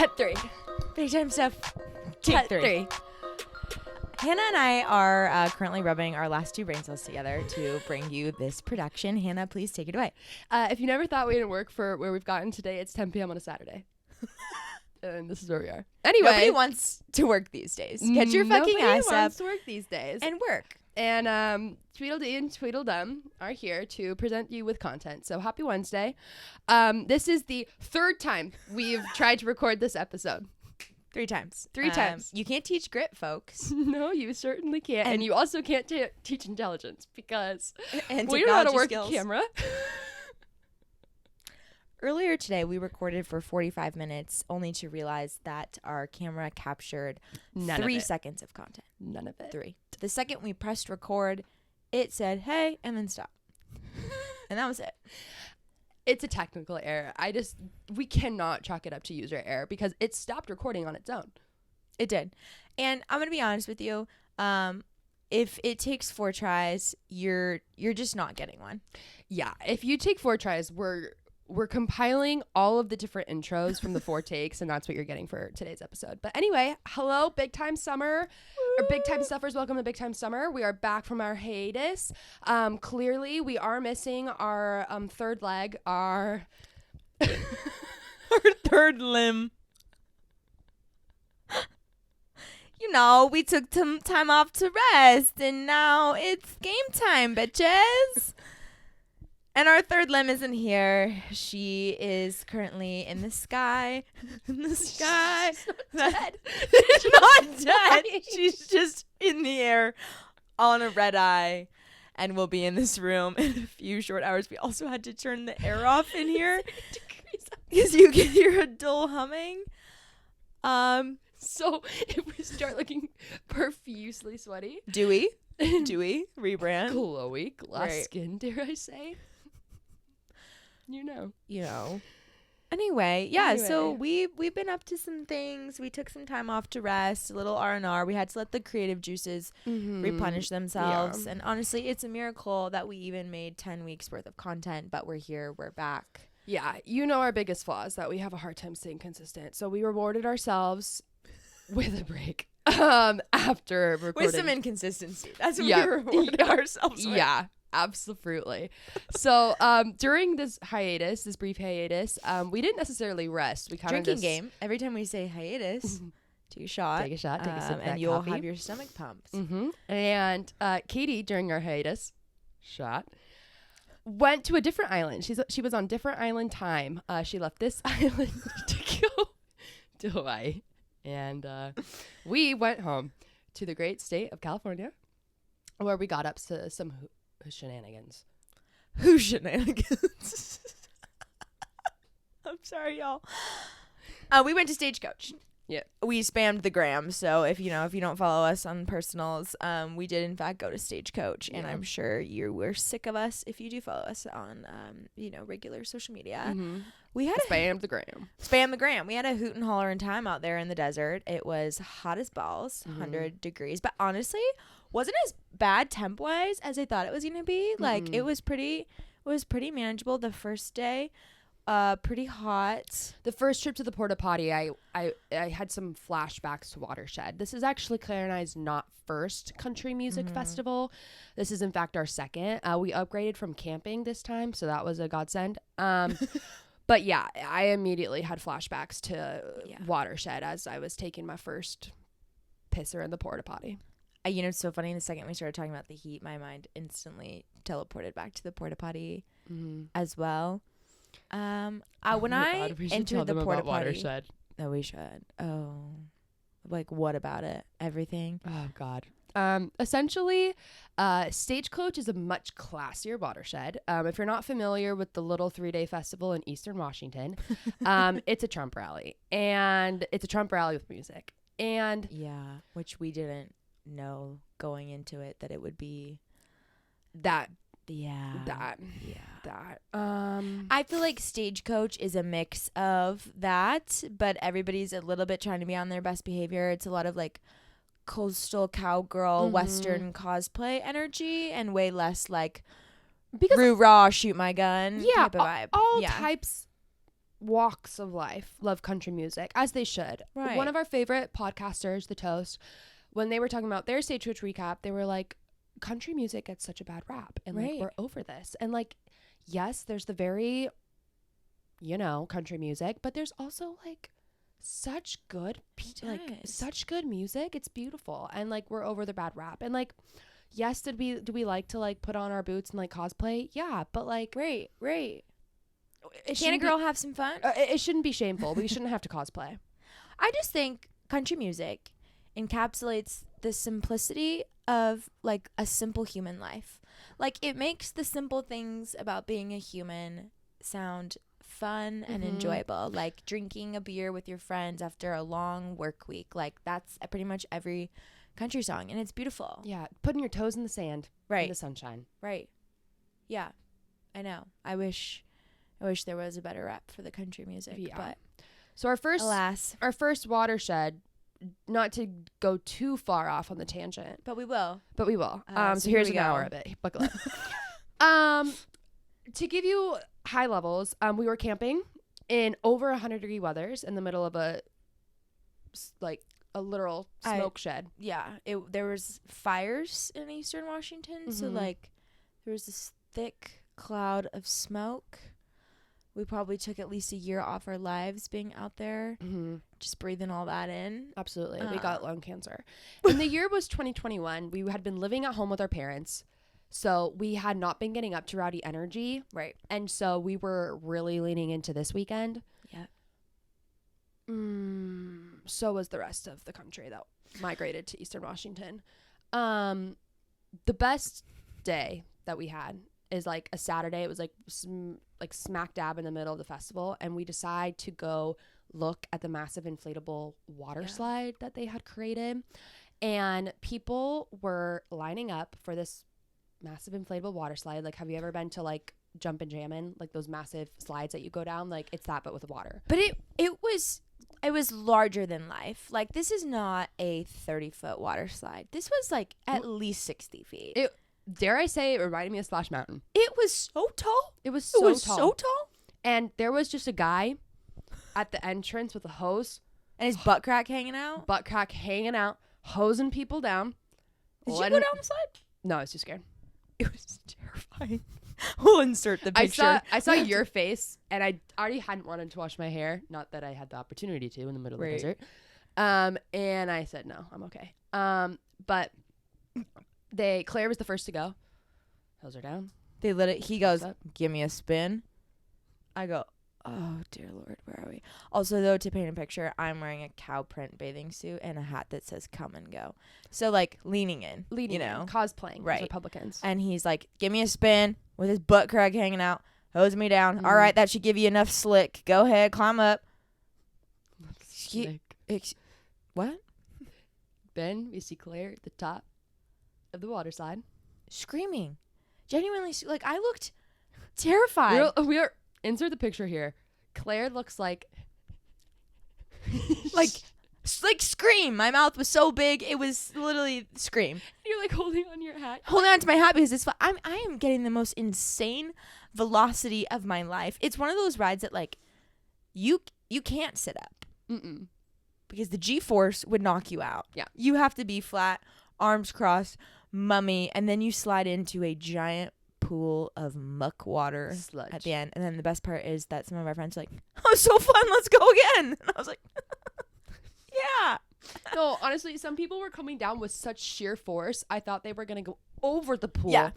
Cut 3. Big time stuff. Take 3. Hannah and I are currently rubbing our last 2 brain cells together to bring you this production. Hannah, please take it away. If you never thought we didn't work for where we've gotten today, it's 10 p.m. on a Saturday. And this is where we are. Anyway. Nobody wants to work these days. Get your fucking ass Nobody up wants to work these days. and work. And Tweedledee and Tweedledum are here to present you with content. So happy Wednesday. This is the 3rd time we've tried to record this episode. 3 times. 3 times. You can't teach grit, folks. No, you certainly can't. And you also can't teach intelligence because And we don't know how to work skills. a camera. Earlier today, we recorded for 45 minutes only to realize that our camera captured 3 seconds of content. None of it. 3. The second we pressed record, it said, hey, and then stop. And that was it. It's a technical error. We cannot chalk it up to user error because it stopped recording on its own. It did. And I'm going to be honest with you. If it takes 4 tries, you're just not getting one. Yeah. If you take 4 tries, we're compiling all of the different intros from the 4 takes, and that's what you're getting for today's episode. But anyway, hello, Big Time Summer, or Big Time Stuffers. Welcome to Big Time Summer. We are back from our hiatus. Clearly, we are missing our 3rd leg, our Our 3rd limb. You know, we took some time off to rest, and now it's game time, bitches. And our 3rd limb isn't here. She is currently in the sky. In the sky. She's not dead. She's not dead. She's just in the air on a red eye and will be in this room in a few short hours. We also had to turn the air off in here because you can hear a dull humming. So if we start looking profusely sweaty. Dewy, rebrand. Glowy, glass Right. skin, dare I say. You know. Anyway, yeah, so we've been up to some things. We took some time off to rest, a little R&R. We had to let the creative juices replenish themselves. Yeah. And honestly, it's a miracle that we even made 10 weeks worth of content, but we're here, we're back. Yeah, you know our biggest flaw is that we have a hard time staying consistent. So we rewarded ourselves with a break after recording. With some inconsistency. That's what Yeah. we rewarded ourselves with. Yeah, absolutely. So during this brief hiatus, we didn't necessarily rest. We kind of Drinking game. Every time we say hiatus, take a shot. Take a shot, take a sip of that and you'll coffee. have your stomach pumped. Mm-hmm. And Katie, during our hiatus, went to a different island. She was on different island time. She left this island to go to Hawaii. And we went home to the great state of California, where we got up to some shenanigans. Who shenanigans? I'm sorry, y'all. We went to Stagecoach. Yeah. We spammed the gram, so if you don't follow us on personals, we did in fact go to Stagecoach, and I'm sure you were sick of us if you do follow us on regular social media. Mm-hmm. We had Spam the gram. Spam the gram. We had a hoot and hollering time out there in the desert. It was hot as balls, 100 degrees, but honestly, wasn't as bad temp wise as I thought it was gonna be. Like it was pretty manageable the first day. Pretty hot. The first trip to the porta potty, I had some flashbacks to Watershed. This is actually Claire and I's not first country music festival. This is in fact our second. We upgraded from camping this time, so that was a godsend. But yeah, I immediately had flashbacks to Watershed as I was taking my first pisser in the porta potty. It's so funny. The second we started talking about the heat, my mind instantly teleported back to the porta potty as well. When I entered the porta potty, oh, we should. Oh, like what about it? Everything. Oh God. Essentially, Stagecoach is a much classier watershed. If you're not familiar with the little 3-day festival in Eastern Washington, it's a Trump rally, and it's a Trump rally with music. And which we didn't know going into it that it would be that. I feel like Stagecoach is a mix of that, but everybody's a little bit trying to be on their best behavior. It's a lot of like coastal cowgirl Western cosplay energy and way less like because roo-rah shoot my gun type of vibe. All types walks of life love country music, as they should. Right. One of our favorite podcasters, The Toast, when they were talking about their Stagecoach recap, they were like, country music gets such a bad rap, and like we're over this. And like, yes, there's the very, country music, but there's also like such good such good music. It's beautiful, and like we're over the bad rap. And like, yes, do we like to like put on our boots and like cosplay? Yeah, but like, right. Can a girl have some fun? It shouldn't be shameful. We shouldn't have to cosplay. I just think country music encapsulates the simplicity of like a simple human life. Like, it makes the simple things about being a human sound fun and enjoyable, like drinking a beer with your friends after a long work week. Like, that's pretty much every country song, and it's beautiful. Yeah, putting your toes in the sand, in the sunshine. Right. Yeah, I know. I wish there was a better rap for the country music. Yeah. But so our first watershed, not to go too far off on the tangent, but we will. So here's an hour of it. Buckle up. To give you high levels, we were camping in over 100-degree weathers in the middle of a literal smoke shed. Yeah, there was fires in Eastern Washington, so like there was this thick cloud of smoke. We probably took at least a year off our lives being out there, just breathing all that in. Absolutely. We got lung cancer. And the year was 2021. We had been living at home with our parents, so we had not been getting up to rowdy energy. Right. And so we were really leaning into this weekend. Yeah. So was the rest of the country that migrated to Eastern Washington. The best day that we had is like a Saturday. It was like smack dab in the middle of the festival, and we decide to go look at the massive inflatable water slide that they had created. And people were lining up for this massive inflatable water slide. Like, have you ever been to like Jump and Jammin', like those massive slides that you go down? Like, it's that but with water. But it was larger than life. Like, this is not a 30-foot water slide. This was like at least 60 feet. Dare I say, it reminded me of Splash Mountain. It was so tall. It was so tall. And And there was just a guy at the entrance with a hose. And his butt crack hanging out. Hosing people down. Did you go down the slide? No, I was too scared. It was terrifying. We'll insert the picture. I saw your face, and I already hadn't wanted to wash my hair. Not that I had the opportunity to in the middle of the desert. And I said, no, I'm okay. But Claire was the first to go. Hose her down. They let it. He goes, give me a spin. I go, oh, dear Lord, where are we? Also, though, to paint a picture, I'm wearing a cow print bathing suit and a hat that says come and go. So, like, leaning in, cosplaying, right? Republicans. And he's like, give me a spin with his butt crack hanging out, hose me down. All right, that should give you enough slick. Go ahead, climb up. What? Then we see Claire at the top of the water slide, screaming, genuinely. Like, I looked terrified. We are insert the picture here. Claire looks like like scream. My mouth was so big, it was literally scream. You're like holding on your hat. Holding on to my hat because I am getting the most insane velocity of my life. It's one of those rides that like you can't sit up. Because the G-force would knock you out. Yeah. You have to be flat, arms crossed, mummy, and then you slide into a giant pool of muck water sludge at the end. And then the best part is that some of our friends are like, oh, so fun, let's go again. And I was like, yeah. No, honestly, some people were coming down with such sheer force, I thought they were going to go over the pool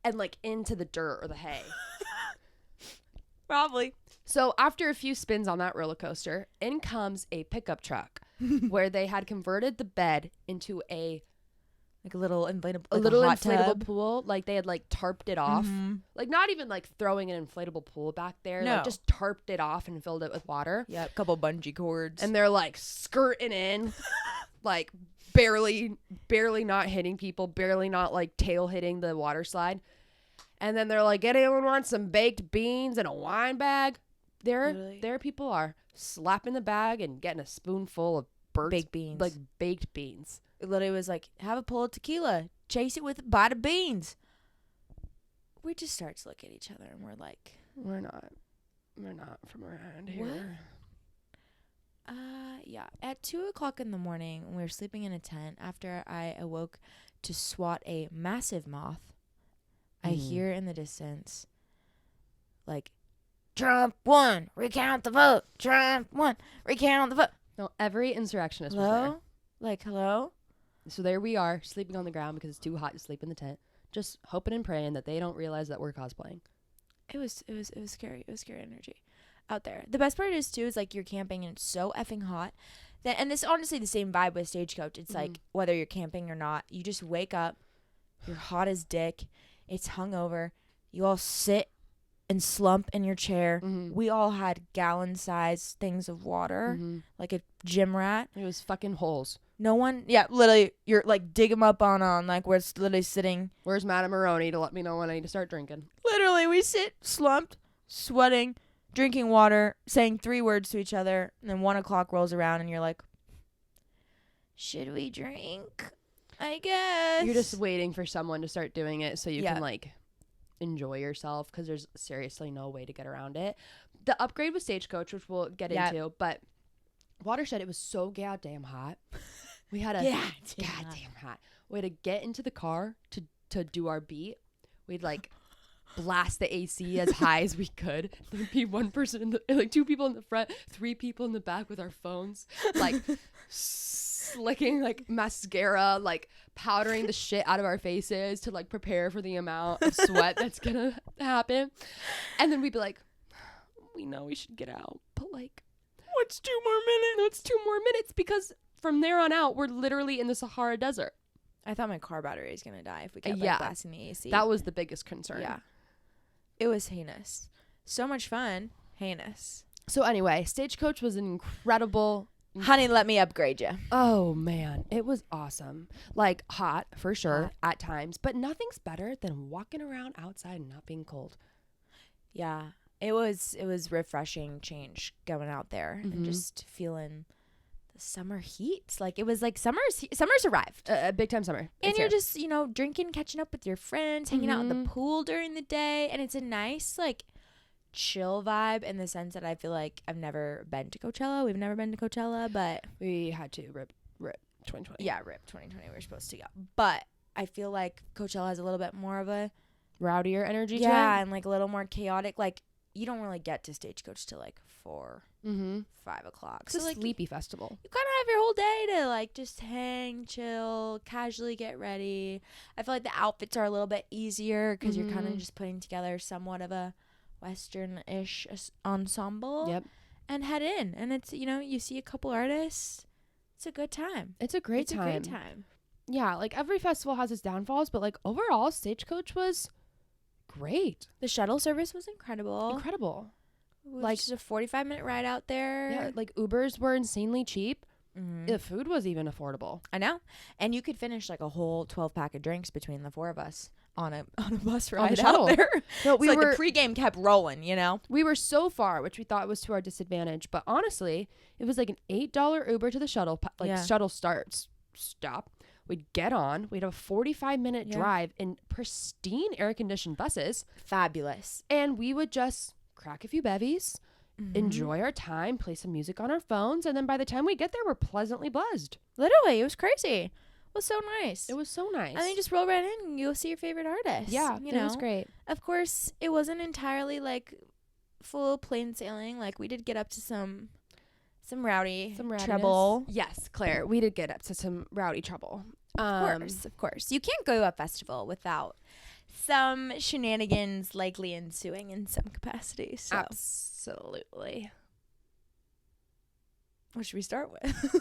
and like into the dirt or the hay. Probably. So after a few spins on that roller coaster, in comes a pickup truck where they had converted the bed into a little inflatable, inflatable pool. Like they had like tarped it off, like not even like throwing an inflatable pool back there. No, like, just tarped it off and filled it with water. Yeah, a couple bungee cords, and they're like skirting in, like barely not hitting people, barely not like tail hitting the water slide. And then they're like, anyone want some baked beans and a wine bag? There people are slapping the bag and getting a spoonful of baked beans. Like baked beans. It literally was like, have a pull of tequila, chase it with a bite of beans. We just start to look at each other and we're like, we're not We're not from around here. What? Yeah. At 2:00 in the morning, we were sleeping in a tent. After I awoke to swat a massive moth, I hear in the distance, like, Trump won, recount the vote. Trump won, recount the vote. No, every insurrectionist was Hello? Like, hello? there. So there we are, sleeping on the ground because it's too hot to sleep in the tent. Just hoping and praying that they don't realize that we're cosplaying. It was scary. It was scary energy out there. The best part is too is like you're camping and it's so effing hot that, and this honestly the same vibe with Stagecoach. It's like whether you're camping or not, you just wake up, you're hot as dick, it's hungover, you all sit and slump in your chair. We all had gallon-sized things of water, like a gym rat. It was fucking holes. No one, yeah, literally, you're like dig them up on like where it's literally sitting. Where's Madame Maroney to let me know when I need to start drinking? Literally, we sit slumped, sweating, drinking water, saying 3 words to each other, and then 1:00 rolls around and you're like, should we drink? I guess. You're just waiting for someone to start doing it so you can like enjoy yourself, because there's seriously no way to get around it. The upgrade with Stagecoach, which we'll get into, but Watershed, it was so goddamn hot. We had a goddamn hot. We had to get into the car to do our beat. We'd like blast the AC as high as we could. There'd be one person in the, like 2 people in the front, 3 people in the back with our phones, like slicking like mascara, like powdering the shit out of our faces to like prepare for the amount of sweat that's gonna happen. And then we'd be like, we know we should get out, but like, what's 2 more minutes? No, it's 2 more minutes, because from there on out, we're literally in the Sahara Desert. I thought my car battery was going to die if we kept like, blasting the AC. That was the biggest concern. Yeah. It was heinous. So much fun. Heinous. So anyway, Stagecoach was an incredible... Honey, let me upgrade you. Oh, man. It was awesome. Like, hot, for sure, at times. But nothing's better than walking around outside and not being cold. Yeah. It was refreshing change going out there and just feeling the summer heat. Like it was like summer's arrived. Big time summer. And it's you're here. just, drinking, catching up with your friends, hanging out in the pool during the day. And it's a nice, like, chill vibe in the sense that I feel like I've never been to Coachella. We've never been to Coachella, but we had to rip 2020. Yeah, rip 2020. We were supposed to go. But I feel like Coachella has a little bit more of a rowdier energy to it. Yeah, and like a little more chaotic. Like, you don't really get to Stagecoach till like 4, 5 o'clock. It's a sleepy festival. You kind of have your whole day to like just hang, chill, casually get ready. I feel like the outfits are a little bit easier because you're kind of just putting together somewhat of a Western-ish ensemble. Yep. And head in. And it's, you see a couple artists. It's a good time. It's a great time. Yeah, like every festival has its downfalls, but like overall, Stagecoach was great. The shuttle service was incredible. Like just a 45-minute ride out there. Yeah, like Ubers were insanely cheap. The food was even affordable. I know. And you could finish like a whole 12-pack of drinks between the 4 of us on a bus ride the shuttle. out there. No, the pregame kept rolling, We were so far, which we thought was to our disadvantage, but honestly, it was like an $8 Uber to the shuttle, shuttle stop. We'd get on. We'd have a 45-minute drive in pristine air-conditioned buses. Fabulous. And we would just crack a few bevies, enjoy our time, play some music on our phones, and then by the time we get there, we're pleasantly buzzed. Literally, it was crazy. It was so nice. It was so nice. And then you just roll right in and you'll see your favorite artist. Yeah, it was great. Of course, it wasn't entirely like full plain sailing. Like we did get up to some rowdy trouble. Yes, Claire, we did get up to some rowdy trouble. Of course. You can't go to a festival without some shenanigans likely ensuing in some capacity. So. Absolutely. What should we start with?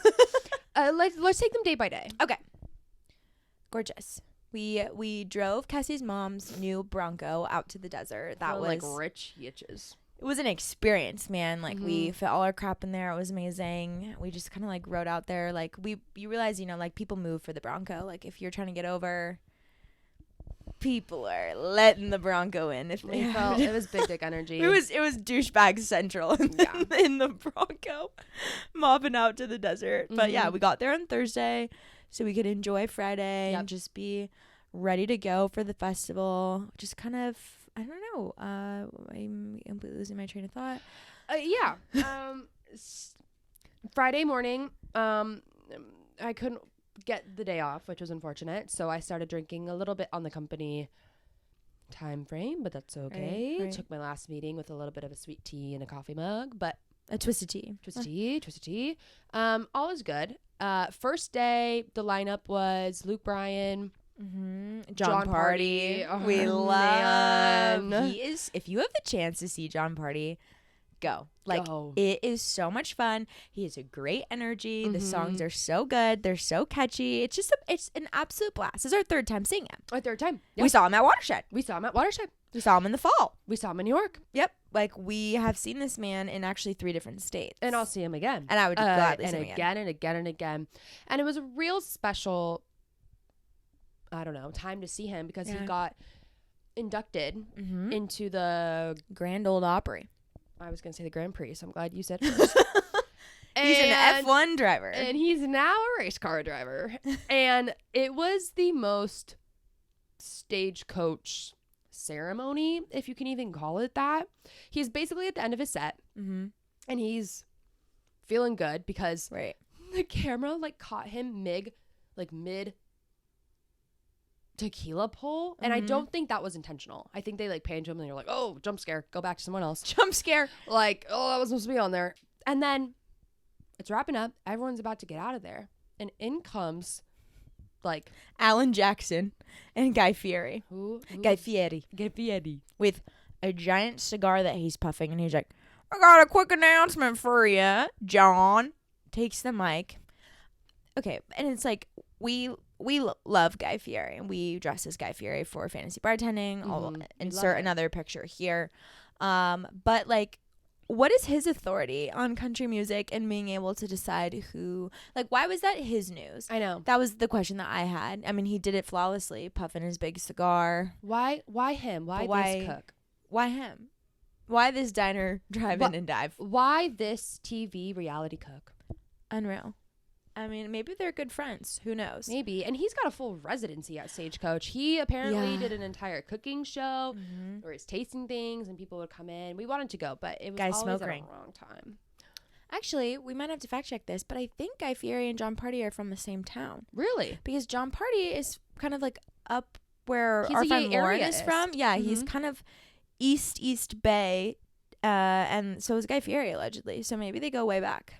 Let's take them day by day. Okay. Gorgeous. We drove Cassie's mom's new Bronco out to the desert. That was like rich yitches. It was an experience, man. Like we fit all our crap in there. It was amazing. We just kind of like rode out there. Like you realize, like people move for the Bronco. Like if you're trying to get over, people are letting the Bronco in. If they felt it was big dick energy. It was douchebag central in the Bronco, mobbing out to the desert. But yeah, we got there on Thursday, so we could enjoy Friday and just be ready to go for the festival. Just kind of, I don't know. I'm completely losing my train of thought. Yeah. Friday morning, I couldn't get the day off, which was unfortunate. So I started drinking a little bit on the company time frame, but that's okay. Right. Took my last meeting with a little bit of a sweet tea in a coffee mug, but A twisted tea. twisted tea. All is good. First day, the lineup was Luke Bryan, John Party. Oh, We love. man. He is. If you have the chance to see John Party, go. Like, Go. it is so much fun. He has a great energy. The Mhm. songs are so good. They're so catchy. It's just it's an absolute blast. This is our third time seeing him. Our third time. Yep. We saw him at Watershed. We saw him at Watershed. We saw him in the fall. We saw him in New York. Yep. Like, we have seen this man in actually 3 different states. And I'll see him again. And I would gladly and see him again and again and again. And it was a real special, I don't know, time to see him because he got inducted into the Grand Old Opry. I was going to say the Grand Prix, so I'm glad you said it first. He's an F1 driver. And he's now a race car driver. And it was the most stagecoach ceremony, if you can even call it that. He's basically at the end of his set, and he's feeling good because the camera like caught him mid tequila pull, and I don't think that was intentional. I think they like panned to him and they're like, oh, jump scare, go back to someone else. Jump scare. Like, oh, that was supposed to be on there. And then it's wrapping up, everyone's about to get out of there, and in comes like Alan Jackson and Guy Fieri. who? Guy Fieri. Guy Fieri. With a giant cigar that he's puffing, and he's like, I got a quick announcement for you, John. Takes the mic. Okay, and it's like, we love Guy Fieri, and we dress as Guy Fieri for fantasy bartending. I'll insert another picture here. But like, what is his authority on country music and being able to decide who, like, why was that his news? I know. That was the question that I had. I mean, he did it flawlessly, puffing his big cigar. Why him? Why this cook? Why him? Why this diner drive in and dive? Why this TV reality cook? Unreal. I mean, maybe they're good friends. Who knows? Maybe. And he's got a full residency at Stagecoach. He apparently did an entire cooking show where he's tasting things and people would come in. We wanted to go, but it was always at the wrong time. Actually, we might have to fact check this, but I think Guy Fieri and John Party are from the same town. Really? Because John Party is kind of like up where He's our a friend Lauren area is from. Yeah, he's kind of East Bay, and so is Guy Fieri allegedly. So maybe they go way back.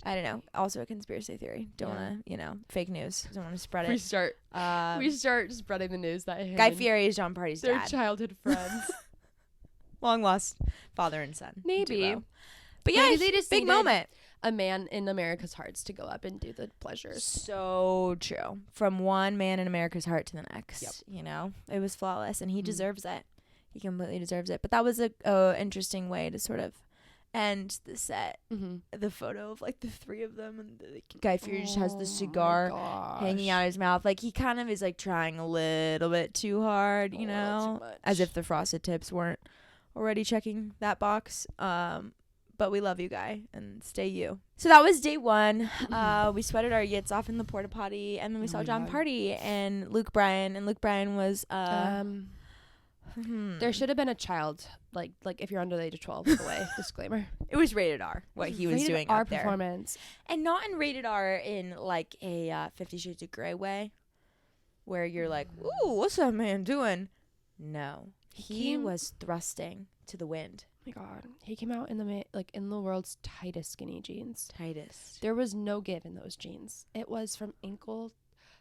I don't know. Also a conspiracy theory. Don't want to, fake news. Don't want to spread it. We start spreading the news that him Guy Fieri is John Party's their dad. childhood friends. Long lost father and son. Maybe. Duo. But yeah, they just big moment. A man in America's hearts to go up and do the pleasures. So true. From one man in America's heart to the next. Yep. It was flawless, and he deserves it. He completely deserves it. But that was a interesting way to sort of end the set. The photo of like the 3 of them, and the Guy Fieri just has the cigar hanging out his mouth. Like, he kind of is like trying a little bit too hard, too much. as if the frosted tips weren't already checking that box. But we love you, Guy, and stay you. So that was day 1. We sweated our yits off in the porta potty, and then we saw John Party and Luke Bryan, and Luke Bryan was there should have been a child, like if you're under the age of 12, by the way. Disclaimer. It was rated R, what he was doing our up there. performance. And not in rated R in like a 50 Shades of Grey way, where you're like, ooh, what's that man doing? No. He was thrusting to the wind. Oh my God. He came out in the world's tightest skinny jeans. Tightest. There was no give in those jeans. It was from ankle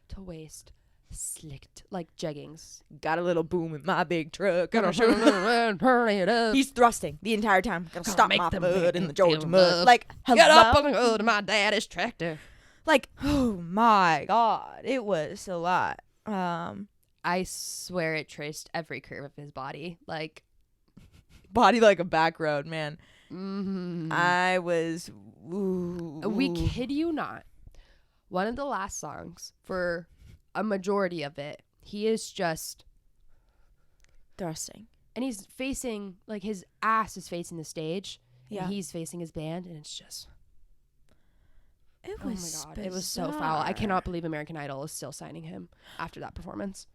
to waist. Slicked like jeggings. Got a little boom in my big truck. Hurry it up. He's thrusting the entire time. Gonna stop my foot in the Georgia feel mud. love. Like, hello? Get up on the hood of my daddy's tractor. Like, oh my God, it was a lot. I swear it traced every curve of his body. Like, body like a back road, man. I was. Ooh. We kid you not. One of the last songs for a majority of it, he is just thrusting, and he's facing, like, his ass is facing the stage, and he's facing his band, and it's just It was oh my God, it was so foul. I cannot believe American Idol is still signing him after that performance.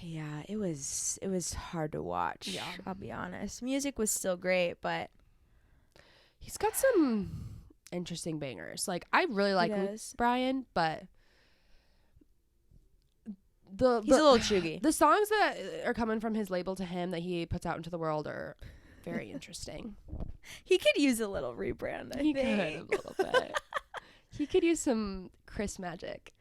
Yeah, it was hard to watch. Yeah. I'll be honest. Music was still great, but he's got some interesting bangers. Like, I really like Luke Bryan, but he's a little chuggy. The songs that are coming from his label to him that he puts out into the world are very interesting. He could use a little rebrand, I think. Could a little bit. He could use some Chris magic.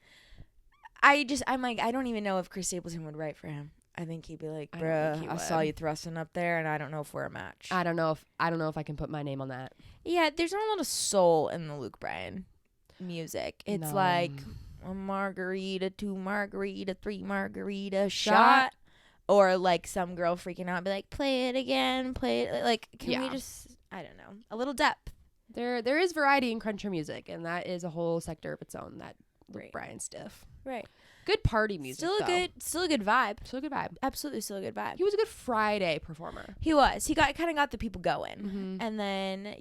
I'm like, I don't even know if Chris Stapleton would write for him. I think he'd be like, bruh, I saw you thrusting up there, and I don't know if we're a match. I don't know if I can put my name on that. Yeah, there's not a lot of soul in the Luke Bryan music. It's like a margarita, 2 margarita, 3 margarita shot. Or like some girl freaking out and be like, play it again, play it. Like, can we just, I don't know, a little depth. There is variety in country music, and that is a whole sector of its own, that Luke Bryan stuff. Right. Good party music. Still a good vibe. Still a good vibe. Absolutely still a good vibe. He was a good Friday performer. He was. He kind of got the people going. Mm-hmm. And then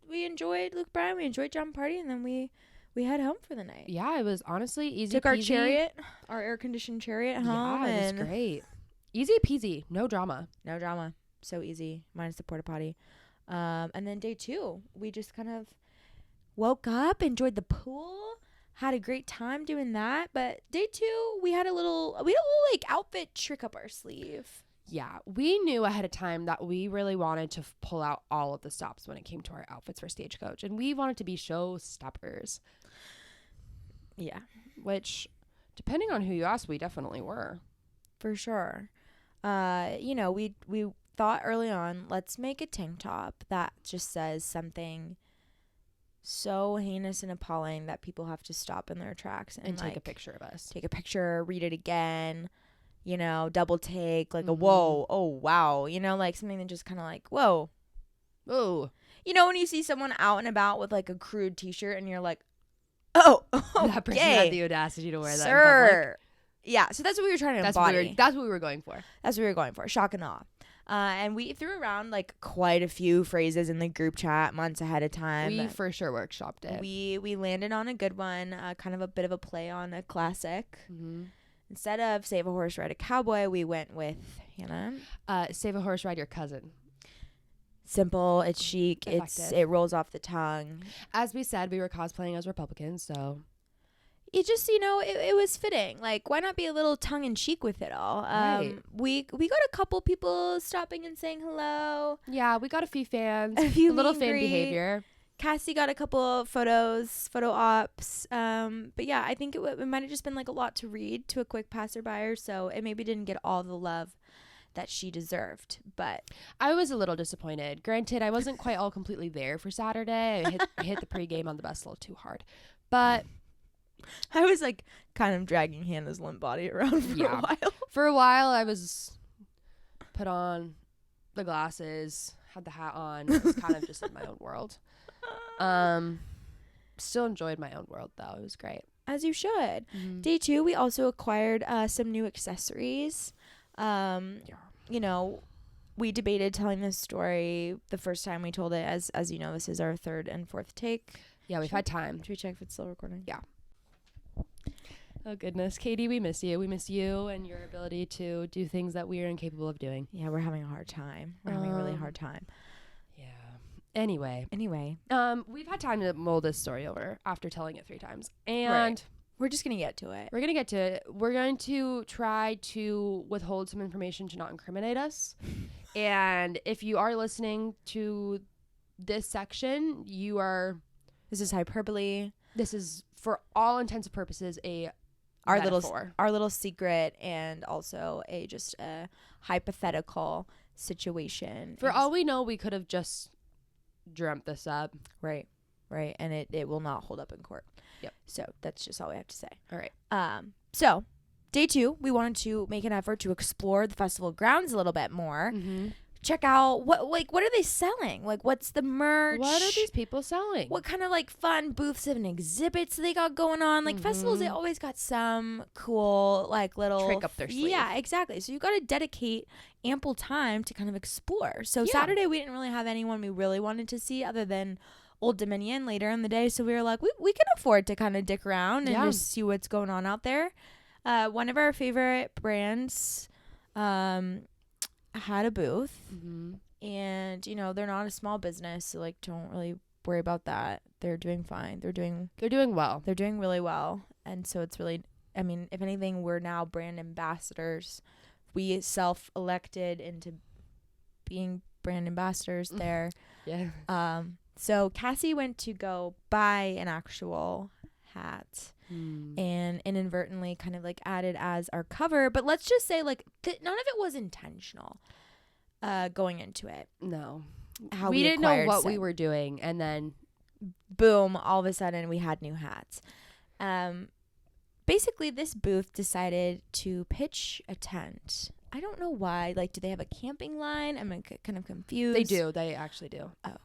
we enjoyed Luke Bryan, we enjoyed John Party, and then we head home for the night. Yeah, it was honestly easy. Took our chariot, our air conditioned chariot home. Yeah, it was great. Easy peasy, no drama. No drama. So easy, minus the porta potty. And then day 2, we just kind of woke up, enjoyed the pool, had a great time doing that. But day 2, we had a little like outfit trick up our sleeve. Yeah, we knew ahead of time that we really wanted to pull out all of the stops when it came to our outfits for Stagecoach, and we wanted to be showstoppers. Yeah, which, depending on who you ask, we definitely were. For sure. We thought early on, let's make a tank top that just says something so heinous and appalling that people have to stop in their tracks and take a picture of us. Take a picture, read it again, double take, like a whoa, oh, wow. Like something that just kind of like, whoa. Oh. When you see someone out and about with like a crude t-shirt and you're like, oh, okay. That person had the audacity to wear that in public. Yeah, so that's what we were trying to embody. That's what we were going for. That's what we were going for. Shock and awe. And we threw around like quite a few phrases in the group chat months ahead of time. We for sure workshopped it. We landed on a good one, kind of a bit of a play on a classic. Mm-hmm. Instead of save a horse, ride a cowboy, we went with, Hannah. Save a horse, ride your cousin. Simple, it's chic, effective. It rolls off the tongue. As we said, we were cosplaying as Republicans, so it just, it was fitting. Like, why not be a little tongue-in-cheek with it all? Right. We got a couple people stopping and saying hello. Yeah, we got a few fans. A few little fan behavior. Cassie got a couple of photo ops. But yeah, I think it might have just been like a lot to read to a quick passerby, so it maybe didn't get all the love that she deserved. But I was a little disappointed. Granted, I wasn't quite all completely there for Saturday. I hit the pregame on the bus a little too hard. But I was like kind of dragging Hannah's limp body around for a while. For a while, I was put on the glasses, had the hat on. I was kind of just in my own world. Still enjoyed my own world, though. It was great. As you should. Mm-hmm. Day 2, we also acquired some new accessories. We debated telling this story the first time we told it. As you know, this is our 3rd and 4th take. Yeah, we've had time. Should we check if it's still recording? Yeah. Oh, goodness. Katie, we miss you. We miss you and your ability to do things that we are incapable of doing. Yeah, we're having a hard time. We're having a really hard time. Yeah. Anyway. We've had time to mull this story over after telling it 3 times. And we're just going to get to it. We're going to try to withhold some information to not incriminate us. And if you are listening to this section, this is hyperbole. This is, for all intents and purposes, our little secret, and also a hypothetical situation. For all we know, we could have just dreamt this up. Right. And it will not hold up in court. Yep. So that's just all we have to say. All right. So day 2, we wanted to make an effort to explore the festival grounds a little bit more. Mm-hmm. Check out what are they selling? Like, what's the merch? What are these people selling? What kind of like fun booths and exhibits they got going on? Like festivals, they always got some cool like little trick up their sleeve. Yeah, exactly. So you got to dedicate ample time to kind of explore. So Saturday we didn't really have anyone we really wanted to see other than Old Dominion later in the day. So we were like, we can afford to kind of dick around and just see what's going on out there. One of our favorite brands had a booth. And, you know, they're not a small business. So, like, don't really worry about that. They're doing fine. They're doing well. They're doing really well. And so it's really, I mean, if anything, we're now brand ambassadors. We self-elected into being brand ambassadors there. Yeah. So Cassie went to go buy an actual hat and inadvertently kind of like added as our cover. But let's just say like none of it was intentional going into it. No. We didn't know what we were doing. And then boom, all of a sudden we had new hats. Basically, this booth decided to pitch a tent. I don't know why. Like, do they have a camping line? I'm kind of confused. They do. They actually do. Oh.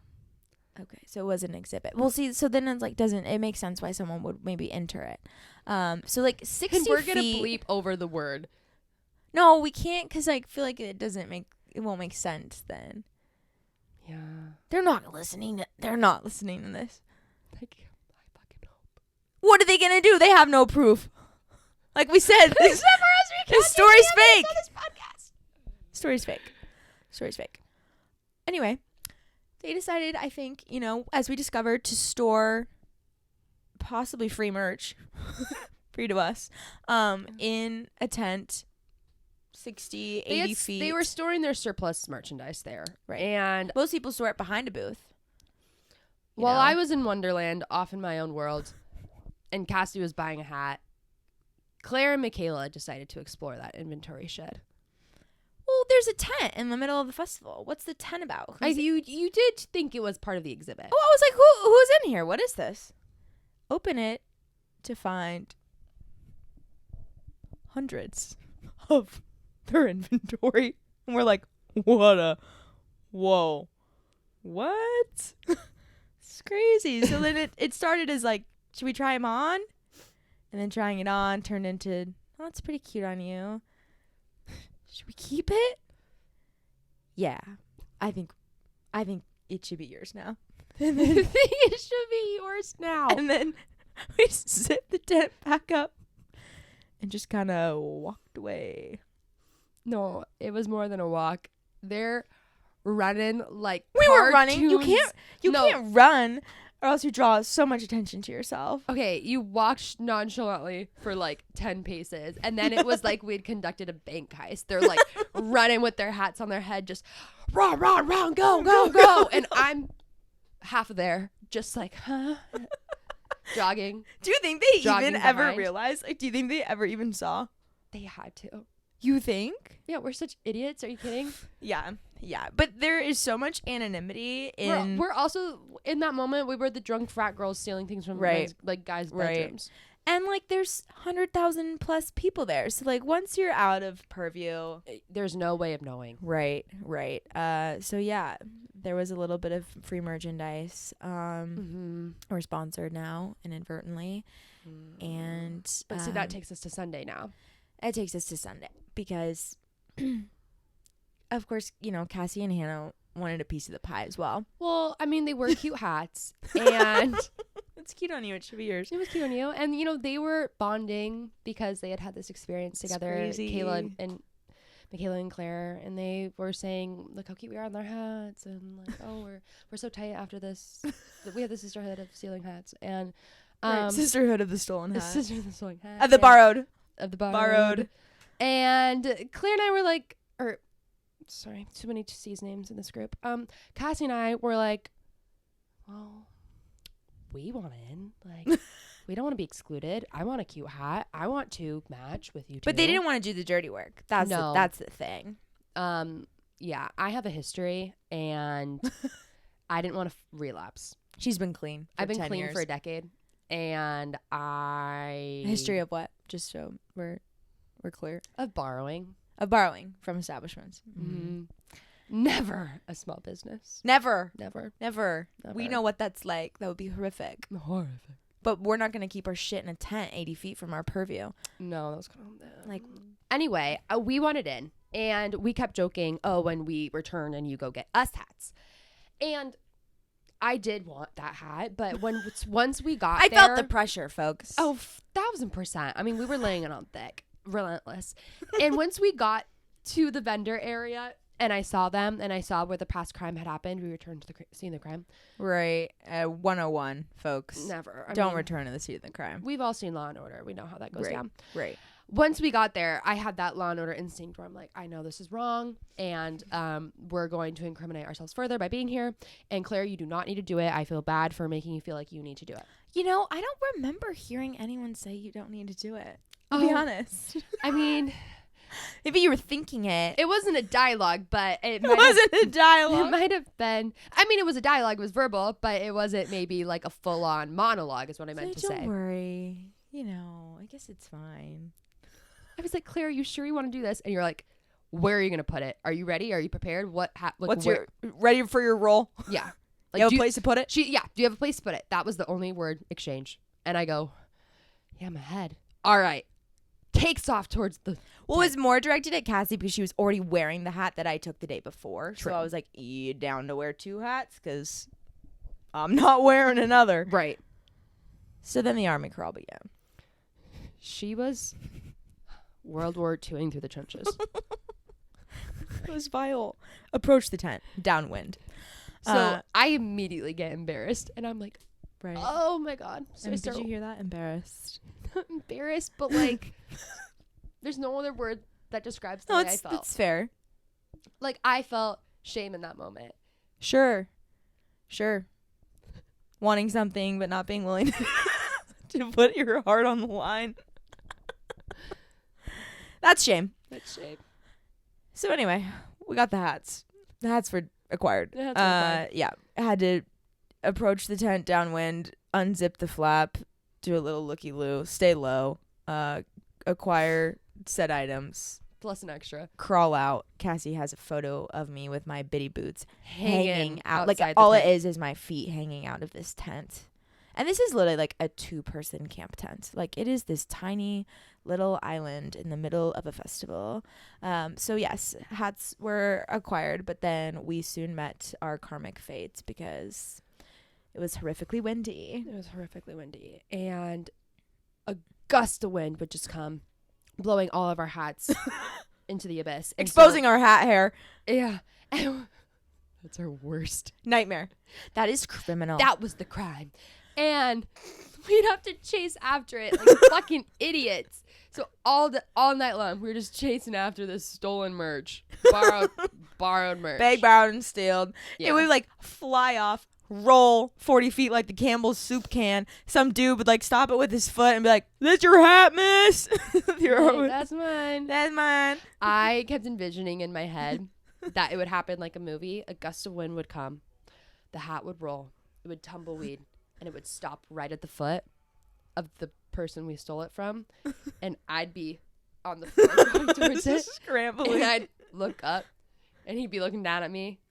Okay. So it was an exhibit. Well, see, so then it's like, it makes sense why someone would maybe enter it. So like 60 and we're feet. going to bleep over the word. No, we can't because I feel like it won't make sense then. Yeah. They're not listening to this. Like, I fucking hope. What are they going to do? They have no proof. Like we said, this story's fake. Story's fake. Anyway, they decided, I think, you know, as we discovered, to store possibly free merch, free to us, in a tent 60, 80 feet. They were storing their surplus merchandise there. Right. And most people store it behind a booth. While I was in Wonderland, off in my own world, and Cassie was buying a hat, Claire and Michaela decided to explore that inventory shed. Well, there's a tent in the middle of the festival. What's the tent about? You did think it was part of the exhibit. Oh, I was like, who's in here? What is this? Open it to find hundreds of their inventory. And we're like, what? It's crazy. So then it started as like, should we try them on? And then trying it on turned into, oh, it's pretty cute on you. Should we keep it? Yeah. I think it should be yours now. And then it should be yours now. And then we zipped the tent back up and just kind of walked away. No, it was more than a walk. They're running like we were running. You cartoons. Can't run or else you draw so much attention to yourself. Okay, you walked nonchalantly for like 10 paces, and then it was like we'd conducted a bank heist. They're like running with their hats on their head, just run, go. And I'm half there, just like, huh? Jogging. Do you think they Jogging even ever behind. realized? Like, do you think they ever even saw? They had to. You think? Yeah, we're such idiots. Are you kidding? Yeah. But there is so much anonymity in. We're also in that moment. We were the drunk frat girls stealing things from guys' bedrooms. And like, there's 100,000 plus people there. So like, once you're out of purview, there's no way of knowing. Right. So yeah, there was a little bit of free merchandise. We're sponsored now inadvertently, and but see, that takes us to Sunday now. It takes us to Sunday because, of course, you know, Cassie and Hannah wanted a piece of the pie as well. Well, I mean, they were cute hats, and it's cute on you. It should be yours. It was cute on you, and you know, they were bonding because they had this experience together. Michaela and Claire, and they were saying, "Look how cute we are in our hats," and like, "Oh, we're so tight after this. We have the sisterhood of stealing hats," and sisterhood of the stolen hat. Sisterhood of the stolen hat. Of the borrowed. And Claire and I were like, sorry, too many C's names in this group. Cassie and I were like, well, we want in. Like, we don't want to be excluded. I want a cute hat. I want to match with you two. But they didn't want to do the dirty work. That's the thing. Yeah, I have a history, and I didn't want to relapse. She's been clean. I've been clean years. for a decade. And history of what? Just so we're clear. Of borrowing from establishments. Mm-hmm. Never a small business. Never. We know what that's like. That would be horrific. But we're not going to keep our shit in a tent 80 feet from our purview. No, that was kind of like. Anyway, we wanted in, and we kept joking, oh, when we return and you go get us hats. And I did want that hat, but once we got I there, felt the pressure, folks. Oh, 1,000%. I mean, we were laying it on thick, relentless. And once we got to the vendor area and I saw them and I saw where the past crime had happened, we returned to the scene of the crime. Right. 101, folks. Never. Don't return to the scene of the crime. We've all seen Law and Order. We know how that goes down. Right. Once we got there, I had that Law and Order instinct where I'm like, I know this is wrong, and we're going to incriminate ourselves further by being here. And Claire, you do not need to do it. I feel bad for making you feel like you need to do it. You know, I don't remember hearing anyone say you don't need to do it. To be honest. I mean, maybe you were thinking it. It wasn't a dialogue, but it wasn't a dialogue. It might have been. I mean, it was a dialogue. It was verbal, but it wasn't maybe like a full-on monologue is what I meant to say. Don't worry. You know, I guess it's fine. I was like, Claire, are you sure you want to do this? And you're like, where are you going to put it? Are you ready? Are you prepared? What's your ready for your role? Yeah. Like, you have a place to put it? Do you have a place to put it? That was the only word exchange. And I go, yeah, I'm ahead. All right. Takes off towards the... Well, it was more directed at Cassie because she was already wearing the hat that I took the day before. True. So I was like, you down to wear 2 hats? Because I'm not wearing another. Right. So then the army crawl began. She was World War IIing through the trenches. It was vile. Approach the tent. Downwind. So I immediately get embarrassed. And I'm like, right. Oh, my God. So Did you hear that? Embarrassed. Not embarrassed, but like, there's no other word that describes the way I felt. That's fair. Like, I felt shame in that moment. Sure. Wanting something, but not being willing to put your heart on the line. That's shame. That's shame. So anyway, we got the hats. The hats were acquired. Yeah. I had to approach the tent downwind, unzip the flap, do a little looky-loo, stay low, acquire said items. Plus an extra. Crawl out. Cassie has a photo of me with my bitty boots hanging out. Like, outside all the it tent. is my feet hanging out of this tent. And this is literally like a 2-person camp tent. Like, it is this tiny little island in the middle of a festival. So yes, hats were acquired, but then we soon met our karmic fate because it was horrifically windy. And a gust of wind would just come, blowing all of our hats into the abyss. Exposing our hat hair. Yeah. That's our worst Nightmare. That is criminal. That was the crime. And we'd have to chase after it like fucking idiots. So all night long, we were just chasing after this stolen merch. Borrowed merch. Bag borrowed and stealed. Yeah. It would like fly off, roll 40 feet like the Campbell's soup can. Some dude would like stop it with his foot and be like, "That's your hat, miss." That's mine. That's mine. I kept envisioning in my head that it would happen like a movie. A gust of wind would come. The hat would roll. It would tumbleweed. And it would stop right at the foot of the person we stole it from. And I'd be on the floor going towards it. Scrambling. And I'd look up. And he'd be looking down at me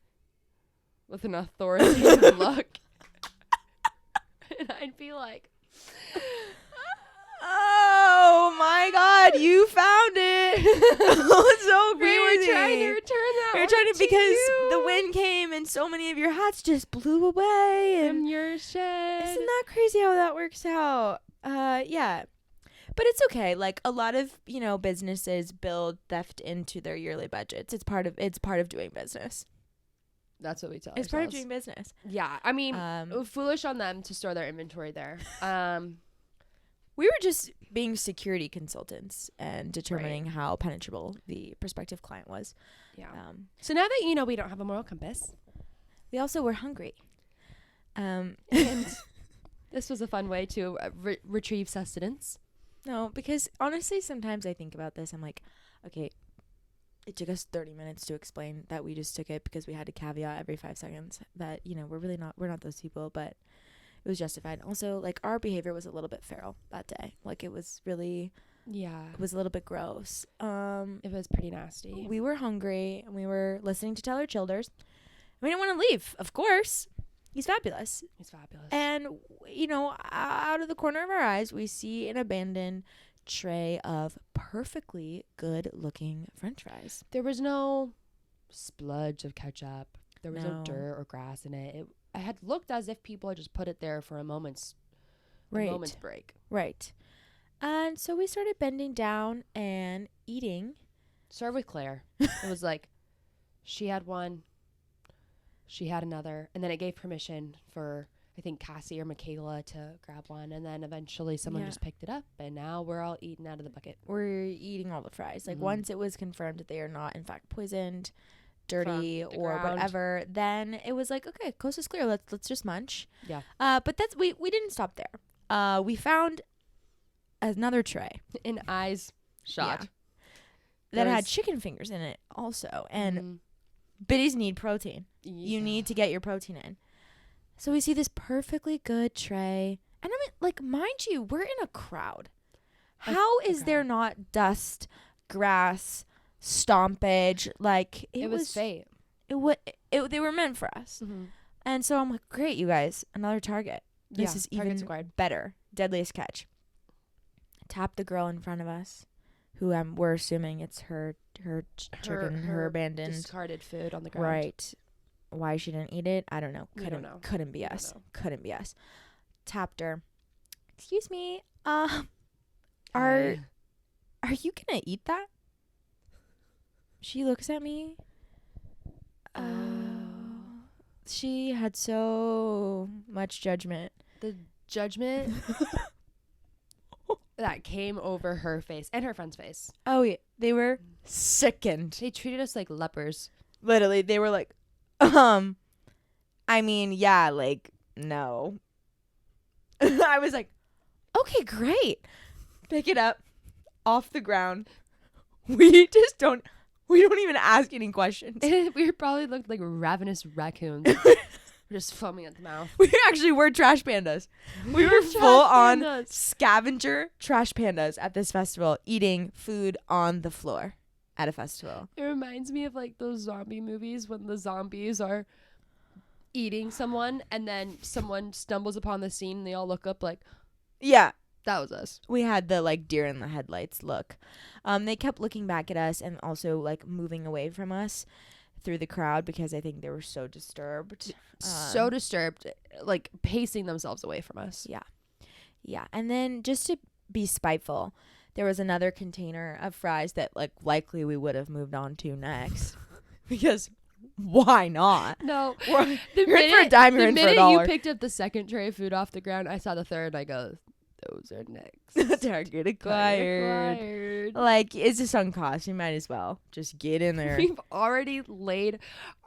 with an authoritative look. And I'd be like, "Oh my God, you found it." Oh, it's so crazy. We were trying to return that. We were trying to, because the wind came and so many of your hats just blew away. From your shed. Isn't that crazy how that works out? Yeah. But it's okay. Like, a lot of, businesses build theft into their yearly budgets. It's part of doing business. That's what we tell It's ourselves. part of doing business. Yeah. I mean, foolish on them to store their inventory there. We were just being security consultants and determining how penetrable the prospective client was. Yeah. So now that we don't have a moral compass, we also were hungry. And this was a fun way to retrieve sustenance. No, because honestly, sometimes I think about this. I'm like, okay, it took us 30 minutes to explain that we just took it because we had to caveat every 5 seconds that, we're not those people, but it was justified. Also, like, our behavior was a little bit feral that day. Like, it was really, it was a little bit gross. It was pretty nasty. We were hungry and we were listening to Teller Childers. We didn't want to leave, of course. He's fabulous. And, out of the corner of our eyes, we see an abandoned tray of perfectly good-looking French fries. There was no spludge of ketchup. There was no dirt or grass in it. I had looked as if people had just put it there for a moment's break. Right. And so we started bending down and eating. Started with Claire. It was like, she had one, she had another, and then it gave permission for, I think, Cassie or Michaela to grab one, and then eventually someone just picked it up, and now we're all eating out of the bucket. We're eating all the fries. Like, once it was confirmed that they are not, in fact, poisoned, dirty, or whatever, then it was like, okay, coast is clear. Let's just munch. Yeah. But that's we didn't stop there. We found another tray. An eyes shot. Yeah. That had chicken fingers in it also. And biddies need protein. Yeah. You need to get your protein in. So we see this perfectly good tray. And I mean, like, mind you, we're in a crowd. How is there not dust, grass, stompage? Like, it was fate. They were meant for us. Mm-hmm. And so I'm like, great, you guys, another target. This is even better. Deadliest catch. Tap the girl in front of us, who we're assuming it's her chicken, her abandoned, discarded food on the ground. Right. Why she didn't eat it, I don't know. Couldn't be us. Couldn't be us. Tapped her. Excuse me. Are you gonna eat that? She looks at me. She had so much judgment. The judgment that came over her face and her friend's face. Oh yeah, they were sickened. They treated us like lepers. Literally, they were like, I mean, yeah, like, no. I was like, okay, great. Pick it up off the ground. We don't even ask any questions. We probably looked like ravenous raccoons. We're just foaming at the mouth. We actually were trash pandas. We were full on scavenger trash pandas at this festival, eating food on the floor at a festival. It reminds me of like those zombie movies when the zombies are eating someone and then someone stumbles upon the scene and they all look up like, yeah, that was us. We had the like deer in the headlights look. They kept looking back at us and also like moving away from us through the crowd because I think they were so disturbed. Like pacing themselves away from us. Yeah. And then just to be spiteful, there was another container of fries that like likely we would have moved on to next because why not? No. You're in for a dime, you're in for $1. The minute you picked up the second tray of food off the ground, I saw the third and I go, those are next. Target acquired. Like, it's a sunk cost. You might as well just get in there. We've already laid